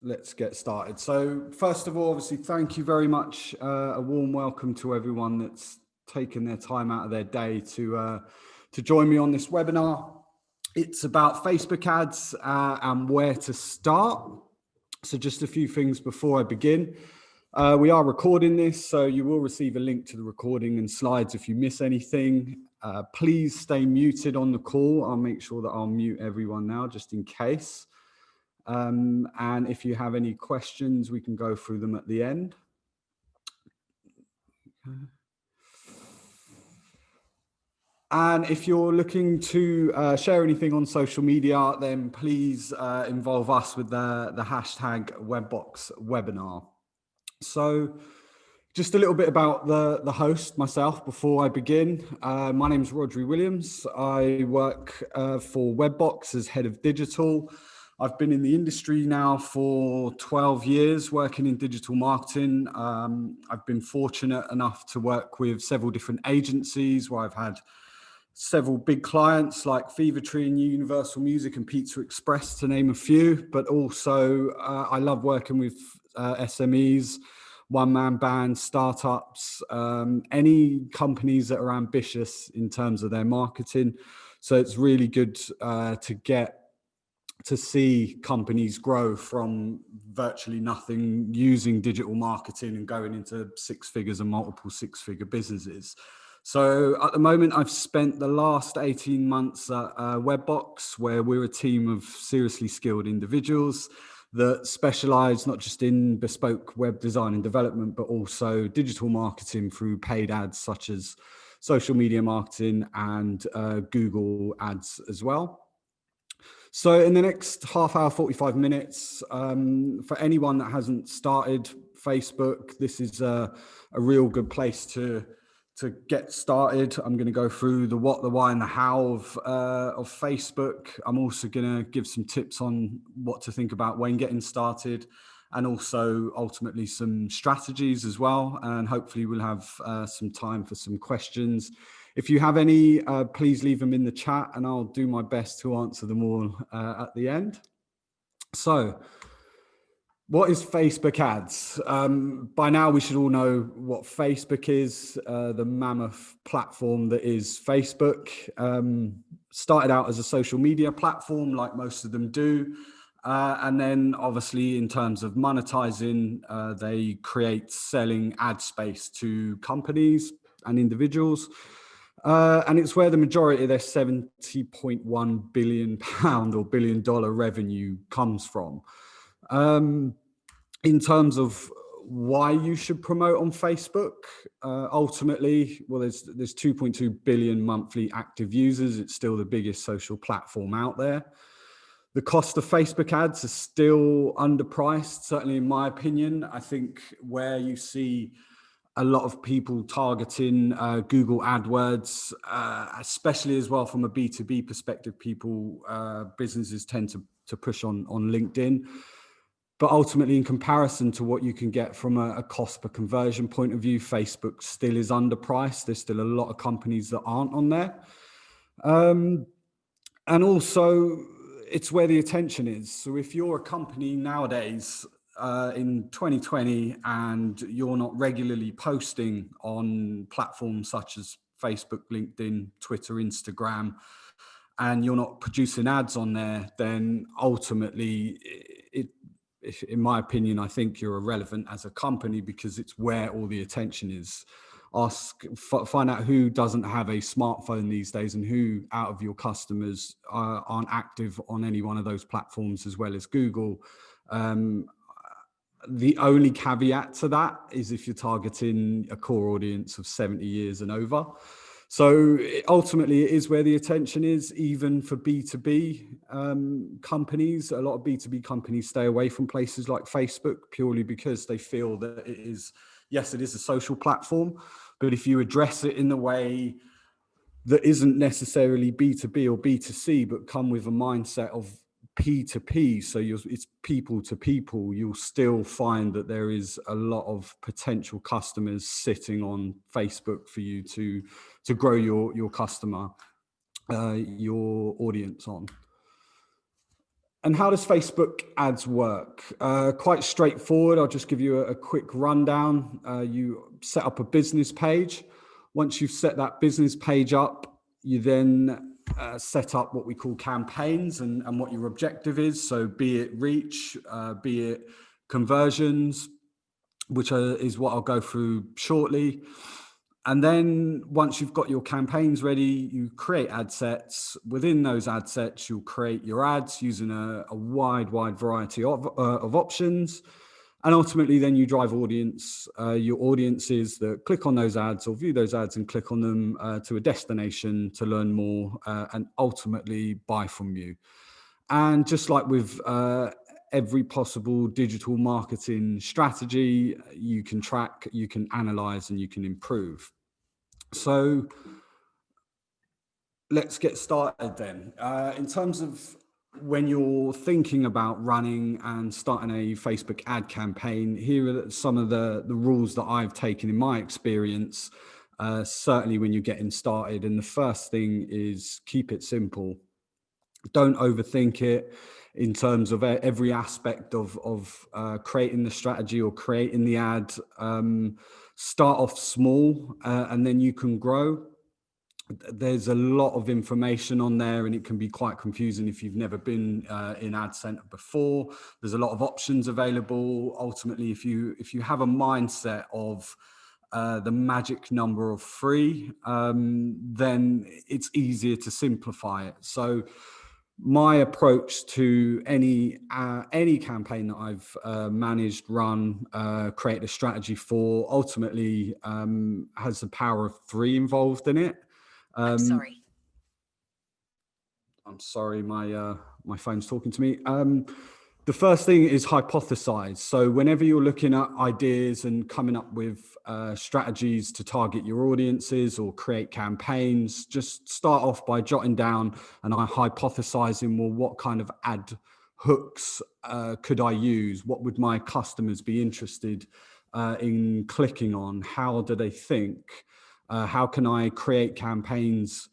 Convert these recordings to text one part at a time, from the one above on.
let's get started. So first of all, obviously, thank you very much. A warm welcome to everyone that's taken their time out of their day to join me on this webinar. It's about Facebook ads and where to start. So just a few things before I begin. We are recording this, so you will receive a link to the recording and slides if you miss anything. Please stay muted on the call. I'll make sure that I'll mute everyone now just in case. And if you have any questions, we can go through them at the end. And if you're looking to share anything on social media, then please involve us with the hashtag #WebboxWebinar. So just a little bit about the host, myself, before I begin. My name is Rodri Williams. I work for Webbox as head of digital. I've been in the industry now for 12 years working in digital marketing. I've been fortunate enough to work with several different agencies where I've had several big clients like Fever Tree and Universal Music and Pizza Express, to name a few, but also I love working with SMEs, one-man bands, startups, any companies that are ambitious in terms of their marketing. So it's really good to see companies grow from virtually nothing using digital marketing and going into six figures and multiple six-figure businesses. So at the moment, I've spent the last 18 months at Webbox, where we're a team of seriously skilled individuals that specialize not just in bespoke web design and development, but also digital marketing through paid ads such as social media marketing and Google ads as well. So in the next half hour, 45 minutes, for anyone that hasn't started Facebook, this is a real good place to get started. I'm going to go through the what, the why, and the how of Facebook. I'm also going to give some tips on what to think about when getting started, and also ultimately some strategies as well. And hopefully we'll have some time for some questions. If you have any, please leave them in the chat and I'll do my best to answer them all at the end. So, what is Facebook ads? By now, we should all know what Facebook is, the mammoth platform that is Facebook. Started out as a social media platform, like most of them do. And then, obviously, in terms of monetizing, they create selling ad space to companies and individuals. And it's where the majority of their £70.1 billion or $1 billion revenue comes from. In terms of why you should promote on Facebook, ultimately, well, there's 2.2 billion monthly active users. It's still the biggest social platform out there. The cost of Facebook ads is still underpriced, certainly in my opinion. I think where you see a lot of people targeting Google AdWords, especially as well from a B2B perspective, businesses tend to push on LinkedIn. But ultimately, in comparison to what you can get from a cost per conversion point of view, Facebook still is underpriced. There's still a lot of companies that aren't on there. And also, it's where the attention is. So if you're a company nowadays, in 2020, and you're not regularly posting on platforms such as Facebook, LinkedIn, Twitter, Instagram, and you're not producing ads on there, then ultimately, in my opinion, I think you're irrelevant as a company because it's where all the attention is. Find out who doesn't have a smartphone these days and who out of your customers aren't active on any one of those platforms as well as Google. The only caveat to that is if you're targeting a core audience of 70 years and over. So ultimately, it is where the attention is, even for B2B companies. A lot of B2B companies stay away from places like Facebook purely because they feel that it is a social platform, but if you address it in the way that isn't necessarily B2B or B2C, but come with a mindset of P2P, so it's people to people, you'll still find that there is a lot of potential customers sitting on Facebook for you to grow your customer, your audience on. And how does Facebook ads work? Quite straightforward. I'll just give you a quick rundown. You set up a business page. Once you've set that business page up, you then set up what we call campaigns and what your objective is. So be it reach, be it conversions, which is what I'll go through shortly. And then once you've got your campaigns ready, you create ad sets. Within those ad sets, you'll create your ads using a wide variety of options. And ultimately, then you drive your audiences that click on those ads or view those ads and click on them to a destination to learn more and ultimately buy from you. And just like with every possible digital marketing strategy, you can track, you can analyze, and you can improve. So let's get started then. In terms of when you're thinking about running and starting a Facebook ad campaign, here are some of the rules that I've taken in my experience, certainly when you're getting started. And the first thing is keep it simple. Don't overthink it in terms of every aspect of creating the strategy or creating the ad. Start off small and then you can grow. There's a lot of information on there and it can be quite confusing if you've never been in Ad Center before. There's a lot of options available. Ultimately, if you have a mindset of the magic number of 3, then it's easier to simplify it. So my approach to any campaign that I've managed, run, created a strategy for, ultimately has the power of 3 involved in it. I'm sorry, my phone's talking to me. The first thing is hypothesize. So whenever you're looking at ideas and coming up with strategies to target your audiences or create campaigns, just start off by jotting down and hypothesizing, well, what kind of ad hooks could I use? What would my customers be interested in clicking on? How do they think? How can I create campaigns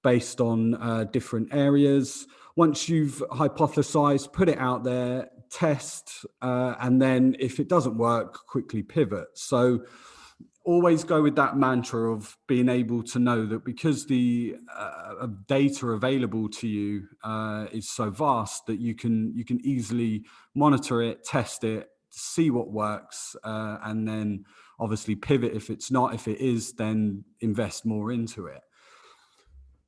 based on different areas? Once you've hypothesized, put it out there, test, and then if it doesn't work, quickly pivot. So always go with that mantra of being able to know that because the data available to you is so vast that you can easily monitor it, test it, see what works, and then obviously pivot if it's not. If it is, then invest more into it.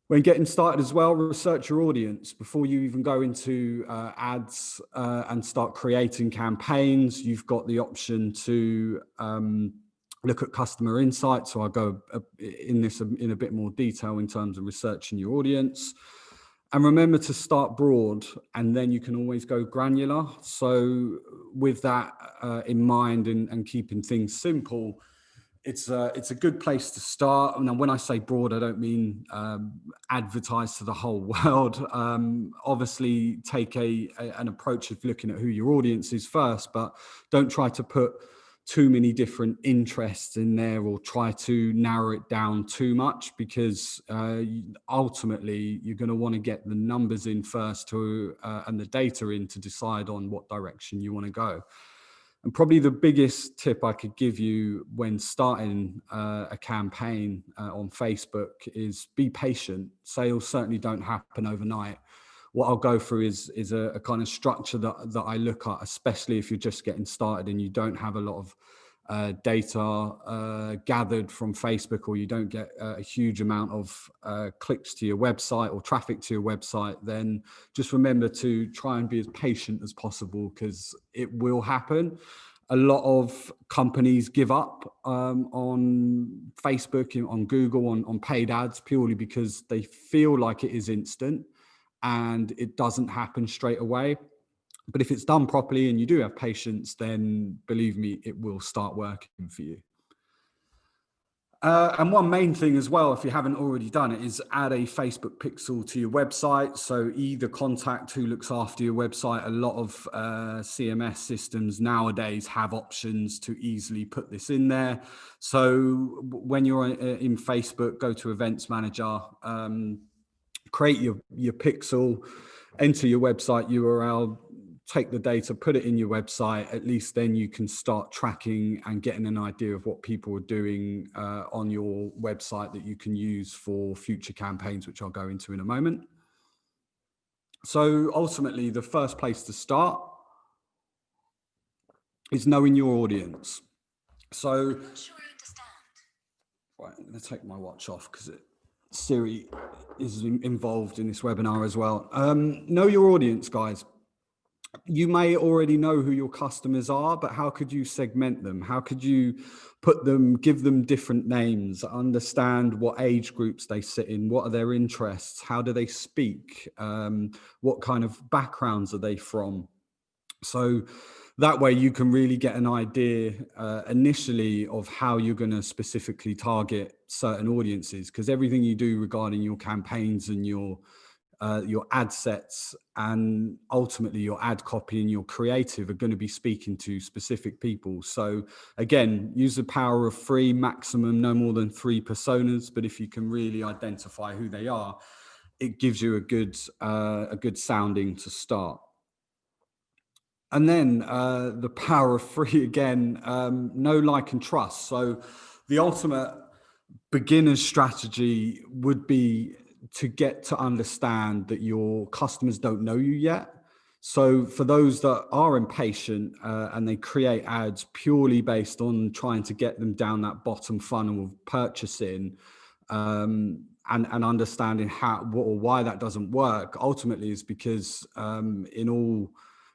When getting started as well, research your audience before you even go into ads and start creating campaigns. You've got the option to look at customer insights. So I'll go in this in a bit more detail in terms of researching your audience. And remember to start broad, and then you can always go granular. So with that in mind and keeping things simple, it's a good place to start. Now, when I say broad, I don't mean advertise to the whole world. Obviously, take an approach of looking at who your audience is first, but don't try to put too many different interests in there or try to narrow it down too much, because ultimately you're going to want to get the numbers in first and the data in to decide on what direction you want to go. And probably the biggest tip I could give you when starting a campaign on Facebook is be patient. Sales certainly don't happen overnight. What I'll go through is a kind of structure that I look at, especially if you're just getting started and you don't have a lot of data gathered from Facebook, or you don't get a huge amount of clicks to your website or traffic to your website. Then just remember to try and be as patient as possible, because it will happen. A lot of companies give up on Facebook, on Google, on paid ads, purely because they feel like it is instant and it doesn't happen straight away. But if it's done properly and you do have patience, then believe me, it will start working for you. And one main thing as well, if you haven't already done it, is add a Facebook pixel to your website. So either contact who looks after your website. A lot of CMS systems nowadays have options to easily put this in there. So when you're in Facebook, go to Events Manager, create your pixel. enter your website URL, take the data, put it in your website. At least then you can start tracking and getting an idea of what people are doing on your website that you can use for future campaigns, which I'll go into in a moment. So ultimately, the first place to start is knowing your audience. So, I'm not sure I understand. Right, I'm going to take my watch off because Siri is involved in this webinar as well. Know your audience, guys. You may already know who your customers are, but how could you segment them? How could you put them, give them different names, understand what age groups they sit in, what are their interests, how do they speak, what kind of backgrounds are they from? So that way you can really get an idea initially of how you're going to specifically target certain audiences, because everything you do regarding your campaigns and your ad sets and ultimately your ad copy and your creative are going to be speaking to specific people. So again, use the power of 3, maximum no more than 3 personas. But if you can really identify who they are, it gives you a good sounding to start. And then the power of 3 again, know, like, and trust. So the ultimate beginner's strategy would be to get to understand that your customers don't know you yet. So for those that are impatient and they create ads purely based on trying to get them down that bottom funnel of purchasing, and understanding how or why that doesn't work, ultimately is because in all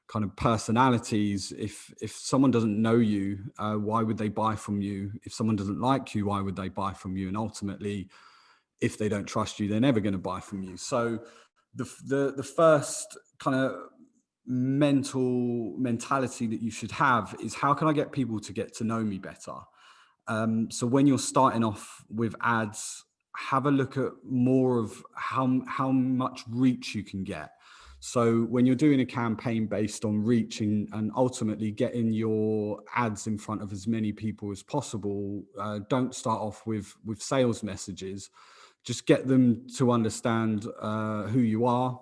kind of personalities, if someone doesn't know you, why would they buy from you? If someone doesn't like you, why would they buy from you? And ultimately, if they don't trust you, they're never going to buy from you. So the first kind of mentality that you should have is, how can I get people to get to know me better? So when you're starting off with ads, have a look at more of how much reach you can get. So when you're doing a campaign based on reaching and ultimately getting your ads in front of as many people as possible, don't start off with sales messages. Just get them to understand who you are.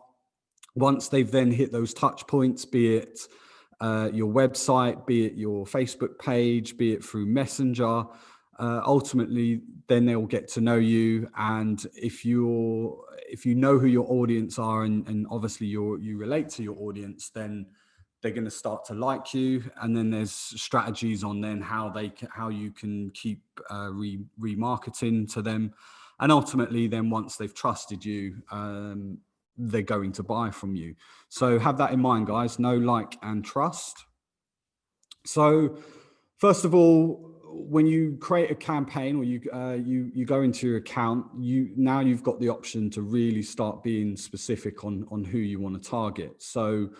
Once they've then hit those touch points, be it your website, be it your Facebook page, be it through Messenger, ultimately then they'll get to know you. And if you know who your audience are and obviously you relate to your audience, then they're going to start to like you. And then there's strategies on then how you can keep remarketing to them. And ultimately then once they've trusted you, they're going to buy from you. So have that in mind, guys. Know, like, and trust. So first of all, when you create a campaign or you go into your account, you've got the option to really start being specific on who you want to target. So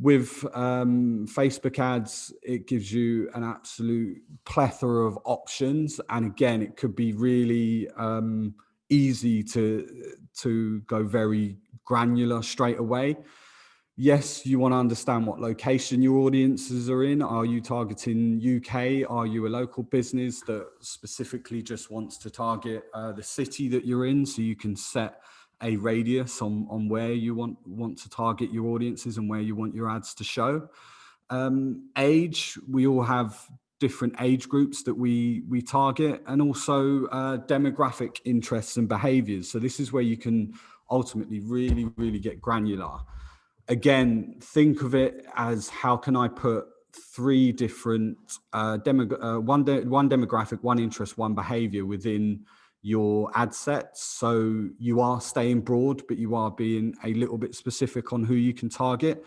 with Facebook ads, it gives you an absolute plethora of options. And again, it could be really easy to go very granular straight away. Yes, you want to understand what location your audiences are in. Are you targeting UK? Are you a local business that specifically just wants to target the city that you're in? So you can set a radius on where you want to target your audiences and where you want your ads to show. Age, we all have different age groups that we target, and also demographic interests and behaviors. So this is where you can ultimately really get granular. Again, think of it as, how can I put 3 different one demographic, one interest, one behavior within your ad sets. So you are staying broad, but you are being a little bit specific on who you can target.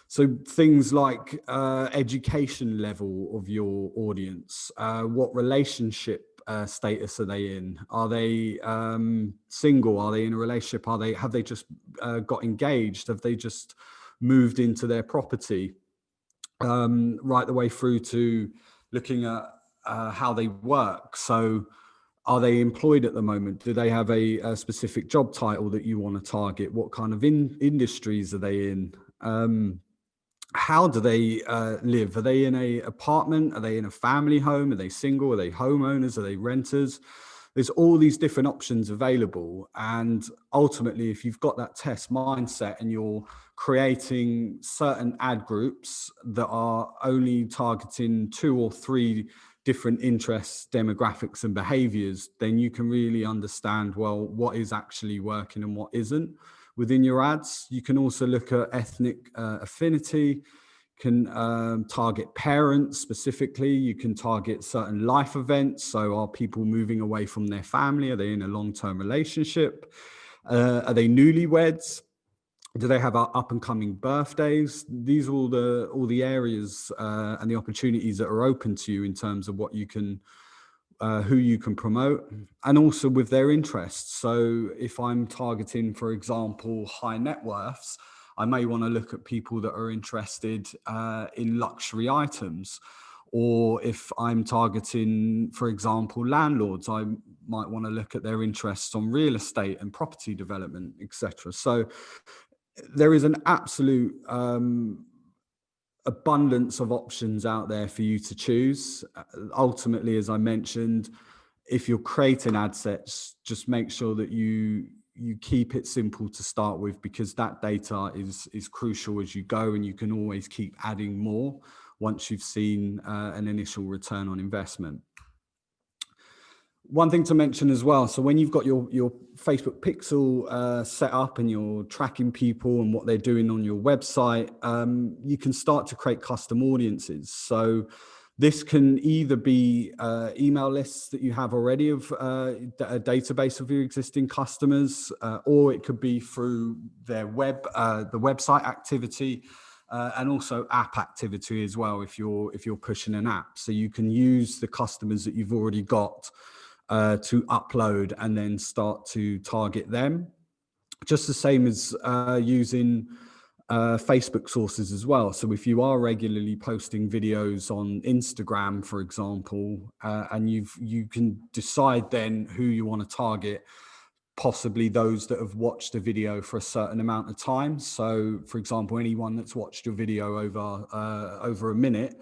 So things like education level of your audience, what relationship status are they in? Are they single? Are they in a relationship? Have they just got engaged? Have they just moved into their property? Right the way through to looking at how they work. So are they employed at the moment? Do they have a specific job title that you want to target? What kind of industries are they in? How do they live? Are they in an apartment? Are they in a family home? Are they single? Are they homeowners? Are they renters? there's all these different options available. And ultimately, if you've got that test mindset and you're creating certain ad groups that are only targeting 2 or 3 different interests, demographics, and behaviors, then you can really understand, well, what is actually working and what isn't within your ads. You can also look at ethnic affinity, can target parents specifically. You can target certain life events. So are people moving away from their family? Are they in a long-term relationship? Are they newlyweds? Do they have up and coming birthdays? These are all the areas and the opportunities that are open to you in terms of what you can, who you can promote, and also with their interests. So if I'm targeting, for example, high net worths, I may want to look at people that are interested in luxury items. Or if I'm targeting, for example, landlords, I might want to look at their interests on real estate and property development, etc. So there is an absolute abundance of options out there for you to choose. Ultimately, as I mentioned, if you're creating ad sets, just make sure that you keep it simple to start with, because that data is crucial as you go, and you can always keep adding more once you've seen an initial return on investment. One thing to mention as well, so when you've got your Facebook pixel set up and you're tracking people and what they're doing on your website, you can start to create custom audiences. So this can either be email lists that you have already of a database of your existing customers, or it could be through their the website activity, and also app activity as well if you're pushing an app. So you can use the customers that you've already got to upload and then start to target them. Just the same as using Facebook sources as well. So if you are regularly posting videos on Instagram, for example, and you can decide then who you want to target, possibly those that have watched a video for a certain amount of time. So for example, anyone that's watched your video over a minute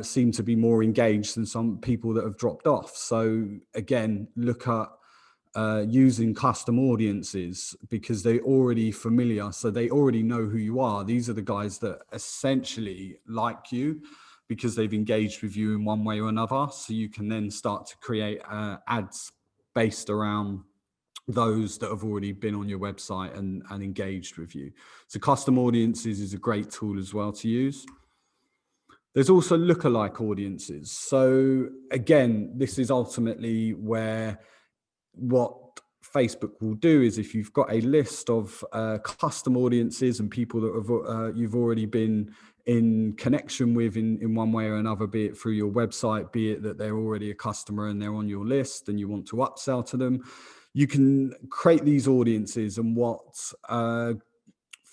seem to be more engaged than some people that have dropped off. So again, look at using custom audiences, because they're already familiar, so they already know who you are. These are the guys that essentially like you because they've engaged with you in one way or another. So you can then start to create ads based around those that have already been on your website and engaged with you. So custom audiences is a great tool as well to use. There's also lookalike audiences. So again, this is ultimately where what Facebook will do is, if you've got a list of custom audiences and people that have, you've already been in connection with in one way or another, be it through your website, be it that they're already a customer and they're on your list and you want to upsell to them, you can create these audiences. And what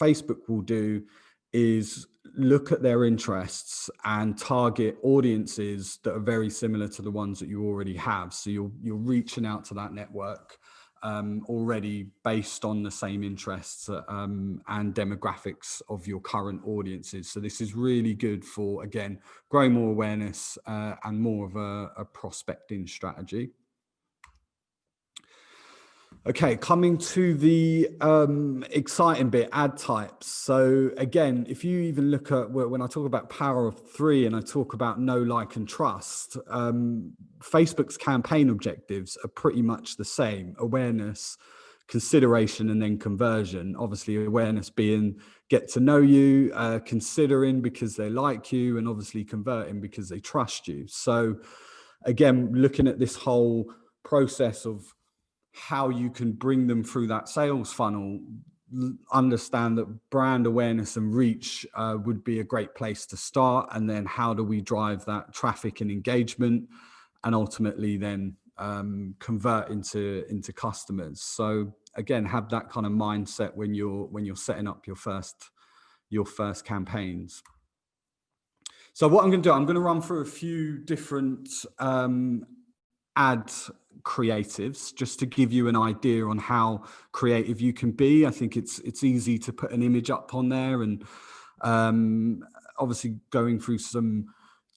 Facebook will do is look at their interests and target audiences that are very similar to the ones that you already have. So you're reaching out to that network already based on the same interests and demographics of your current audiences. So this is really good for, again, growing more awareness and more of a prospecting strategy. Okay, coming to the exciting bit, ad types. So again, if you even look at when I talk about power of 3 and I talk about know, like, and trust, Facebook's campaign objectives are pretty much the same: awareness, consideration, and then conversion. Obviously, awareness being get to know you, considering because they like you, and obviously converting because they trust you. So again, looking at this whole process of how you can bring them through that sales funnel, understand that brand awareness and reach would be a great place to start. And then how do we drive that traffic and engagement and ultimately then convert into customers? So again, have that kind of mindset when you're setting up your first campaigns. So what I'm going to do, I'm going to run through a few different ad creatives just to give you an idea on how creative you can be. I think it's easy to put an image up on there, and obviously going through some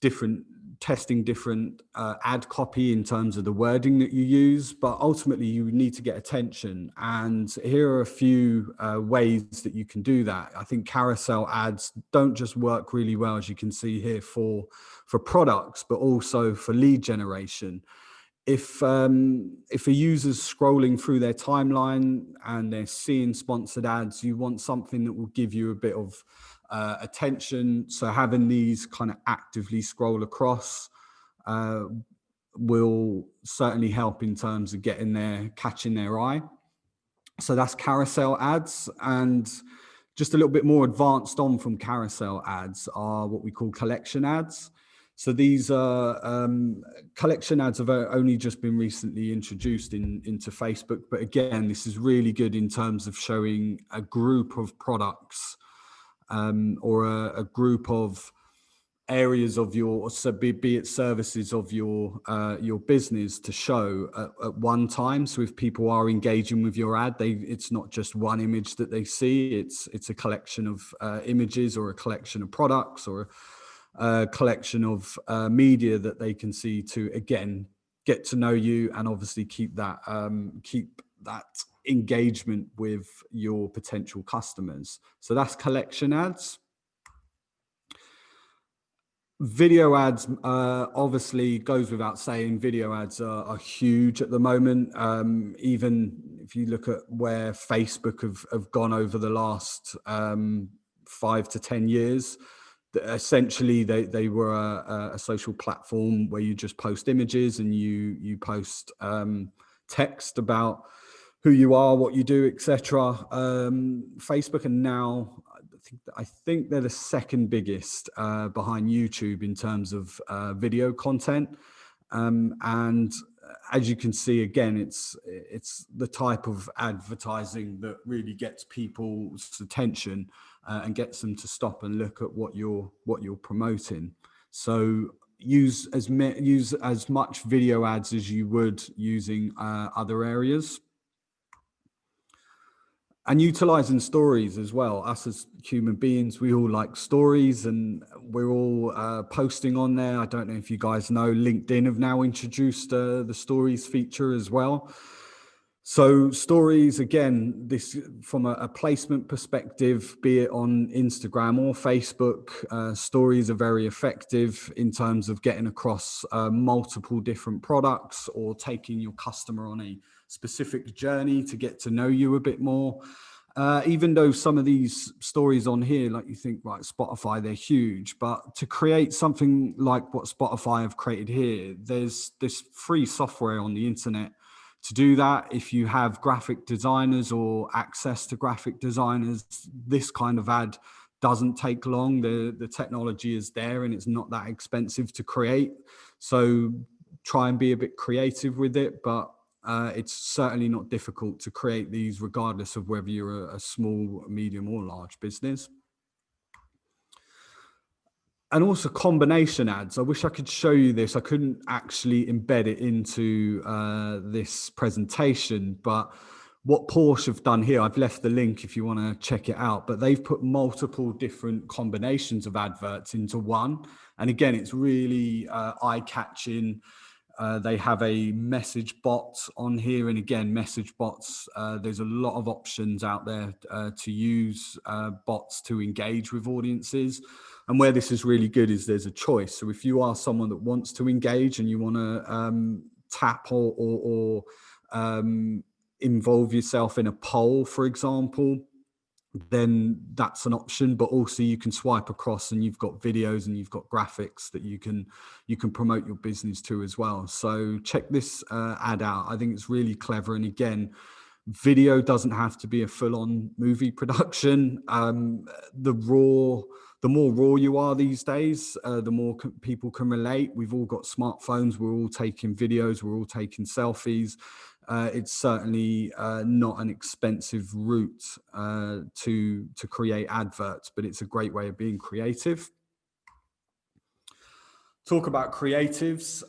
different testing different ad copy in terms of the wording that you use, but ultimately you need to get attention. And here are a few ways that you can do that. I think carousel ads don't just work really well, as you can see here, for products, but also for lead generation. If a user's scrolling through their timeline and they're seeing sponsored ads, you want something that will give you a bit of attention. So having these kind of actively scroll across will certainly help in terms of catching their eye. So that's carousel ads. And just a little bit more advanced on from carousel ads are what we call collection ads. So these are collection ads have only just been recently introduced into Facebook. But again, this is really good in terms of showing a group of products or a group of areas of your, so be it services of your business to show at one time. So if people are engaging with your ad, it's not just one image that they see, it's a collection of images, or a collection of products, or a collection of media that they can see to, again, get to know you and obviously keep that engagement with your potential customers. So that's collection ads. Video ads, obviously goes without saying, video ads are huge at the moment. Even if you look at where Facebook have gone over the last 5 to 10 years, essentially they were a social platform where you just post images and you post text about who you are, what you do, etc. Facebook are now, I think they're the second biggest behind YouTube in terms of video content. And as you can see, again, it's the type of advertising that really gets people's attention and gets them to stop and look at what you're promoting. So use as much video ads as you would using other areas. And utilizing stories as well. Us as human beings, we all like stories, and we're all posting on there. I don't know if you guys know, LinkedIn have now introduced the stories feature as well. So stories, again, this from a placement perspective, be it on Instagram or Facebook, stories are very effective in terms of getting across multiple different products, or taking your customer on a specific journey to get to know you a bit more. Even though some of these stories on here, like you think, right, Spotify, they're huge, but to create something like what Spotify have created here, there's this free software on the internet to do that. If you have graphic designers or access to graphic designers, this kind of ad doesn't take long. The technology is there and it's not that expensive to create. So try and be a bit creative with it, but it's certainly not difficult to create these regardless of whether you're a small, medium or large business. And also combination ads. I wish I could show you this. I couldn't actually embed it into this presentation, but what Porsche have done here, I've left the link if you want to check it out, but they've put multiple different combinations of adverts into one. And again, it's really eye-catching. They have a message bot on here. And again, message bots, there's a lot of options out there to use bots to engage with audiences. And where this is really good is there's a choice. So if you are someone that wants to engage and you want to tap or involve yourself in a poll, for example, then that's an option. But also you can swipe across and you've got videos and you've got graphics that you can promote your business to as well. So check this ad out. I think it's really clever. And again, video doesn't have to be a full-on movie production. The more raw you are these days, the more people can relate. We've all got smartphones. We're all taking videos. We're all taking selfies. It's certainly not an expensive route to create adverts, but it's a great way of being creative. talk about creatives.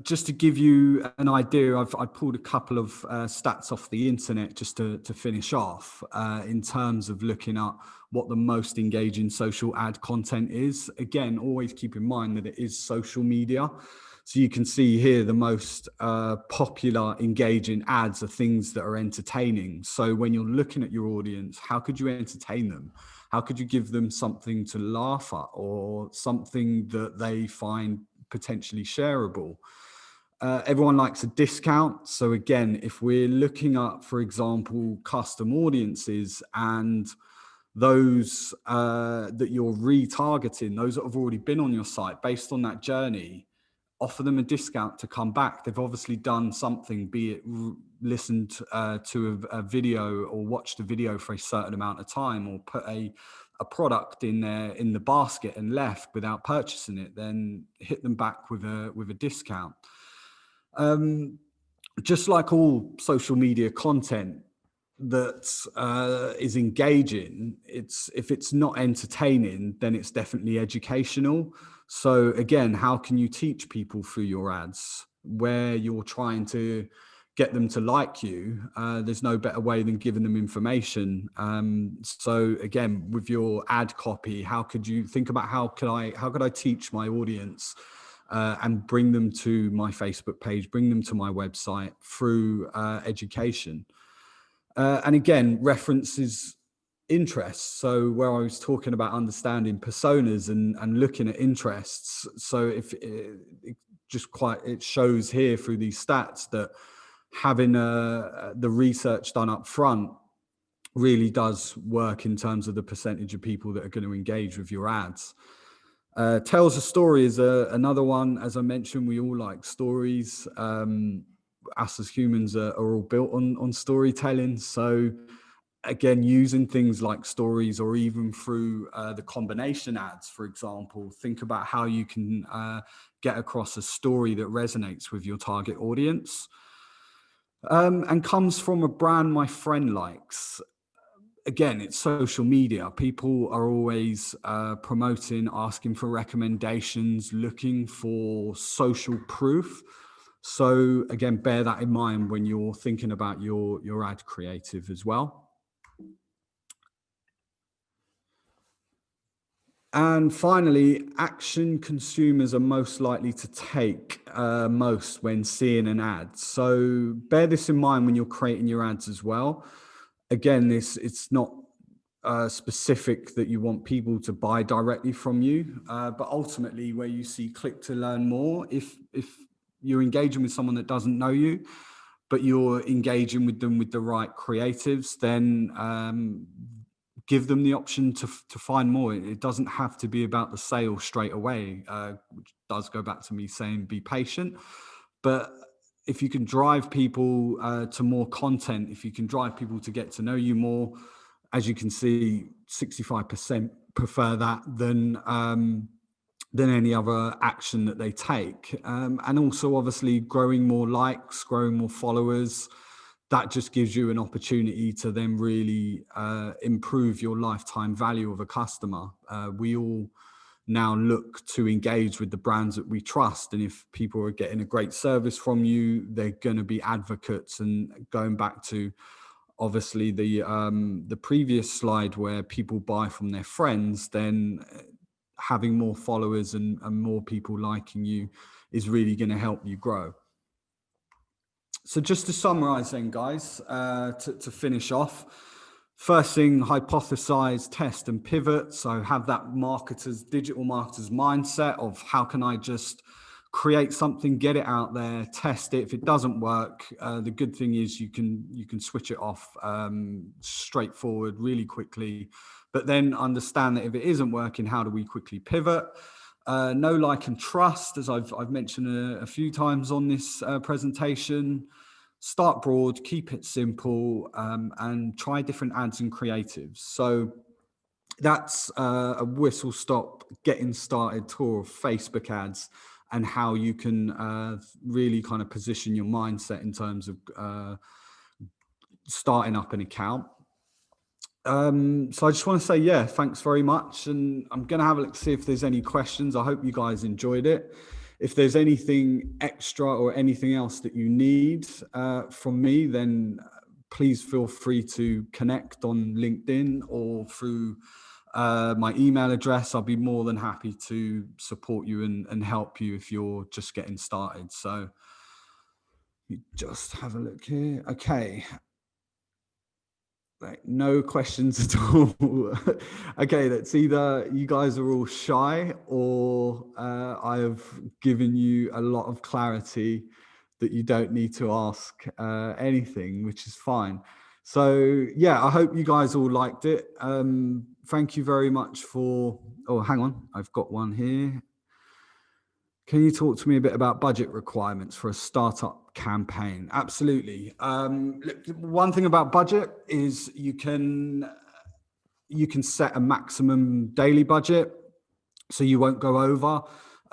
Just to give you an idea, I pulled a couple of stats off the internet just to finish off in terms of looking at what the most engaging social ad content is. Again, always keep in mind that it is social media. So you can see here the most popular engaging ads are things that are entertaining. So when you're looking at your audience, how could you entertain them? How could you give them something to laugh at or something that they find potentially shareable? Everyone likes a discount. So again, if we're looking at, for example, custom audiences and those that you're retargeting, those that have already been on your site based on that journey, offer them a discount to come back. They've obviously done something, be it listened to a video or watched a video for a certain amount of time, or put a product in the basket and left without purchasing it. Then hit them back with a discount. Just like all social media content that is engaging, if it's not entertaining, then it's definitely educational. So again, how can you teach people through your ads where you're trying to get them to like you? There's no better way than giving them information. So again, with your ad copy, how could you think about how could I teach my audience and bring them to my Facebook page, bring them to my website through education? And again, references interests. So where I was talking about understanding personas and looking at interests. So if it shows here through these stats that having the research done up front really does work in terms of the percentage of people that are going to engage with your ads. Tells a story is another one. As I mentioned, we all like stories. Us as humans are all built on storytelling. So again, using things like stories, or even through the combination ads, for example, think about how you can get across a story that resonates with your target audience and comes from a brand my friend likes. Again, it's social media. People are always promoting, asking for recommendations, looking for social proof. So again, bear that in mind when you're thinking about your ad creative as well. And finally, action consumers are most likely to take most when seeing an ad. So bear this in mind when you're creating your ads as well. Again, it's not specific that you want people to buy directly from you, but ultimately where you see click to learn more, if you're engaging with someone that doesn't know you, but you're engaging with them with the right creatives, then give them the option to find more. It doesn't have to be about the sale straight away, which does go back to me saying be patient. But if you can drive people to more content, if you can drive people to get to know you more, as you can see, 65% prefer that than any other action that they take. And also obviously growing more likes, growing more followers, that just gives you an opportunity to then really improve your lifetime value of a customer. We all now look to engage with the brands that we trust. And if people are getting a great service from you, they're going to be advocates. And going back to obviously the previous slide where people buy from their friends, then having more followers and more people liking you is really going to help you grow. So just to summarize then, guys, to finish off, first thing, hypothesize, test and pivot. So have that digital marketer's mindset of how can I just create something, get it out there, test it. If it doesn't work, the good thing is you can switch it off straightforward really quickly, but then understand that if it isn't working, how do we quickly pivot? Know, like, and trust, as I've mentioned a few times on this presentation. Start broad, keep it simple, and try different ads and creatives. So that's a whistle stop, getting started tour of Facebook ads and how you can really kind of position your mindset in terms of starting up an account. So I just want to say, yeah, thanks very much. And I'm going to have a look, see if there's any questions. I hope you guys enjoyed it. If there's anything extra or anything else that you need from me, then please feel free to connect on LinkedIn or through my email address. I'll be more than happy to support you and help you if you're just getting started. So you just have a look here. Okay. Like, no questions at all. Okay, that's either you guys are all shy or I have given you a lot of clarity that you don't need to ask anything, which is fine. So yeah, I hope you guys all liked it. Thank you very much for, oh, hang on, I've got one here. Can you talk to me a bit about budget requirements for a startup campaign? Absolutely. Look, one thing about budget is you can set a maximum daily budget, so you won't go over.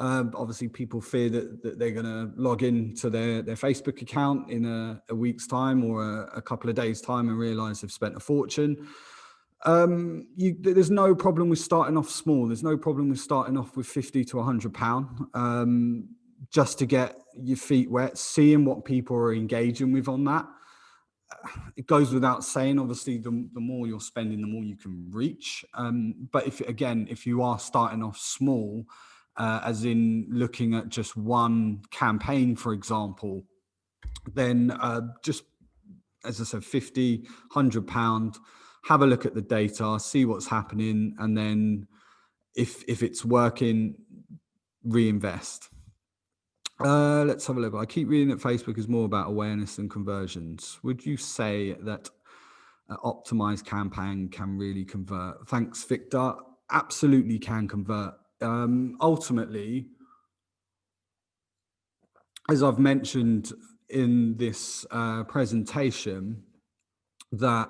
Obviously, people fear that they're going to log into their Facebook account in a week's time or a couple of days' time and realize they've spent a fortune. There's no problem with starting off small. There's no problem with starting off with £50 to £100, just to get your feet wet, seeing what people are engaging with on that. It goes without saying, obviously, the more you're spending, the more you can reach. But if you are starting off small, as in looking at just one campaign, for example, then just, as I said, £50, £100, have a look at the data, see what's happening, and then if it's working, reinvest. Let's have a look. I keep reading that Facebook is more about awareness than conversions. Would you say that an optimized campaign can really convert? Thanks, Victor. Absolutely can convert. Ultimately, as I've mentioned in this presentation, that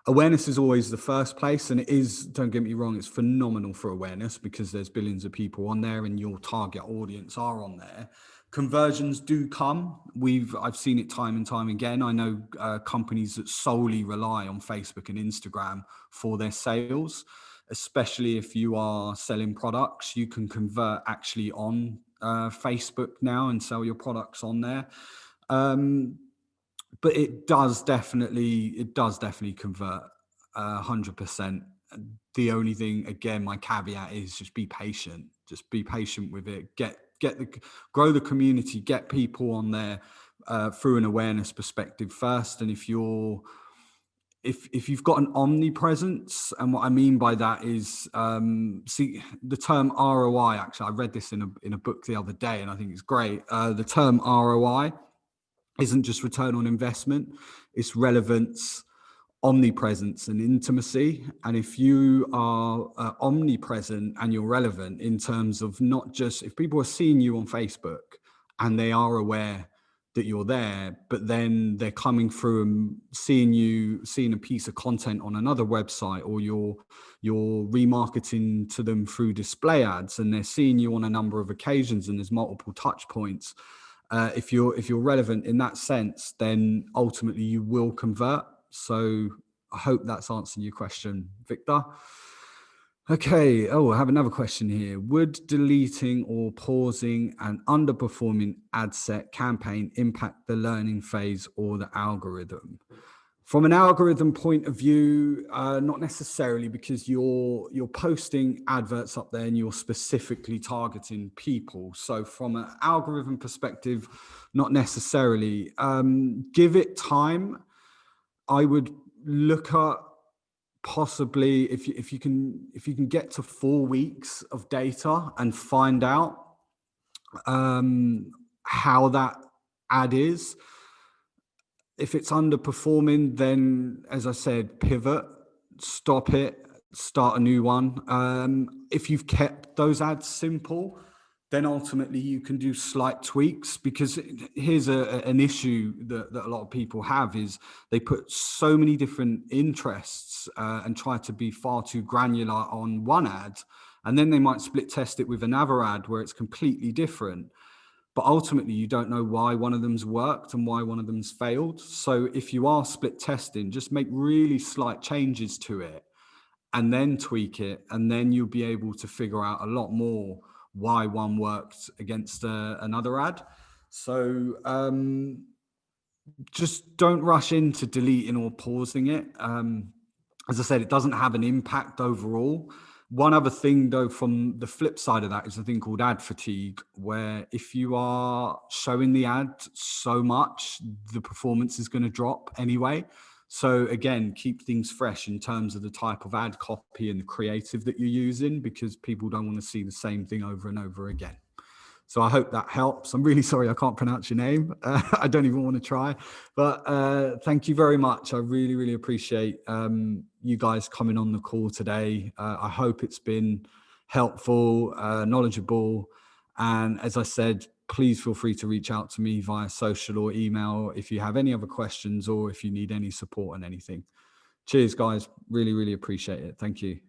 awareness is always the first place, and it is, don't get me wrong, it's phenomenal for awareness because there's billions of people on there and your target audience are on there. Conversions do come. I've seen it time and time again. I know companies that solely rely on Facebook and Instagram for their sales, especially if you are selling products. You can convert actually on Facebook now and sell your products on there. But it does definitely convert 100%. The only thing, again, my caveat is just be patient. Just be patient with it. Grow the community. Get people on there through an awareness perspective first. And if you've got an omnipresence, and what I mean by that is, see, the term ROI. Actually, I read this in a book the other day, and I think it's great. The term ROI isn't just return on investment, it's relevance, omnipresence, and intimacy. And if you are omnipresent and you're relevant in terms of not just, if people are seeing you on Facebook and they are aware that you're there, but then they're coming through and seeing a piece of content on another website, or you're remarketing to them through display ads, and they're seeing you on a number of occasions and there's multiple touch points. If you're relevant in that sense, then ultimately you will convert. So I hope that's answering your question, Victor. Okay. Oh, I have another question here. Would deleting or pausing an underperforming ad set campaign impact the learning phase or the algorithm? From an algorithm point of view, not necessarily, because you're posting adverts up there and you're specifically targeting people. So from an algorithm perspective, not necessarily. Give it time. I would look at possibly if you can get to 4 weeks of data and find out how that ad is. If it's underperforming, then, as I said, pivot, stop it, start a new one. If you've kept those ads simple, then ultimately you can do slight tweaks, because here's an issue that a lot of people have is they put so many different interests and try to be far too granular on one ad, and then they might split test it with another ad where it's completely different. but ultimately you don't know why one of them's worked and why one of them's failed. So if you are split testing, just make really slight changes to it and then tweak it, and then you'll be able to figure out a lot more why one worked against another ad. So just don't rush into deleting or pausing it. As I said, it doesn't have an impact overall. One other thing, though, from the flip side of that is a thing called ad fatigue, where if you are showing the ad so much, the performance is going to drop anyway. So again, keep things fresh in terms of the type of ad copy and the creative that you're using, because people don't want to see the same thing over and over again. So I hope that helps. I'm really sorry I can't pronounce your name. I don't even want to try. But thank you very much. I really, really appreciate you guys coming on the call today. I hope it's been helpful, knowledgeable. And as I said, please feel free to reach out to me via social or email if you have any other questions or if you need any support on anything. Cheers, guys. Really, really appreciate it. Thank you.